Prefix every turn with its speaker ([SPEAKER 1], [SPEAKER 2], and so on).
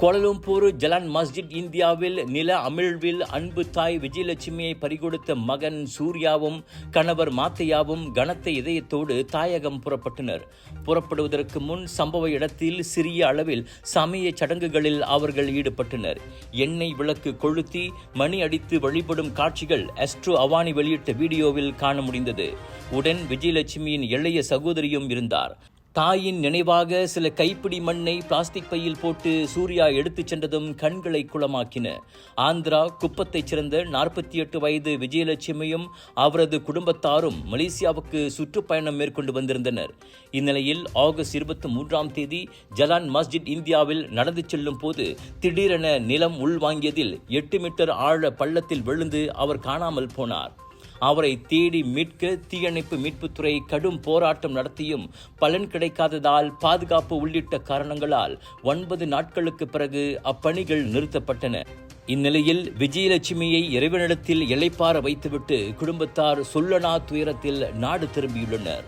[SPEAKER 1] Kuala Lumpur Jalan மஸ்ஜித் இந்தியாவில் நில அமிழ்வில் அன்பு தாய் விஜயலட்சுமியை பறிகொடுத்த மகன் சூர்யாவும் கணவர் மாத்தையாவும் கனத்த இதயத்தோடு தாயகம் புறப்பட்டனர். புறப்படுவதற்கு முன் சம்பவ இடத்தில் சிறிய அளவில் சமய சடங்குகளில் அவர்கள் ஈடுபட்டனர். எண்ணெய் விளக்கு கொளுத்தி மணி அடித்து வழிபடும் காட்சிகள் அஸ்ட்ரோ அவானி வெளியிட்ட வீடியோவில் காண முடிந்தது. உடன் விஜயலட்சுமியின் இளைய சகோதரியும் இருந்தார். தாயின் நினைவாக சில கைப்பிடி மண்ணை பிளாஸ்டிக் பையில் போட்டு சூர்யா எடுத்துச் சென்றதும் கண்களை குளமாக்கின. ஆந்திரா குப்பத்தைச் சேர்ந்த 48 வயது விஜயலட்சுமியும் அவரது குடும்பத்தாரும் மலேசியாவுக்கு சுற்றுப்பயணம் மேற்கொண்டு வந்திருந்தனர். இந்நிலையில் ஆகஸ்ட் 23ஆம் தேதி ஜலான் மஸ்ஜித் இந்தியாவில் நடந்து செல்லும் போது திடீரென நிலம் உள்வாங்கியதில் 8 மீட்டர் ஆழ பள்ளத்தில் விழுந்து அவர் காணாமல் போனார். அவரை தேடி மீட்க தீயணைப்பு மீட்புத்துறை கடும் போராட்டம் நடத்தியும் பலன் கிடைக்காததால் பாதுகாப்பு உள்ளிட்ட காரணங்களால் 9 நாட்களுக்கு பிறகு அப்பணிகள் நிறுத்தப்பட்டன. இந்நிலையில் விஜயலட்சுமியை இறைவனிடத்தில் இளைப்பாற வைத்துவிட்டு குடும்பத்தார் சொல்லனா துயரத்தில் நாடு திரும்பியுள்ளனர்.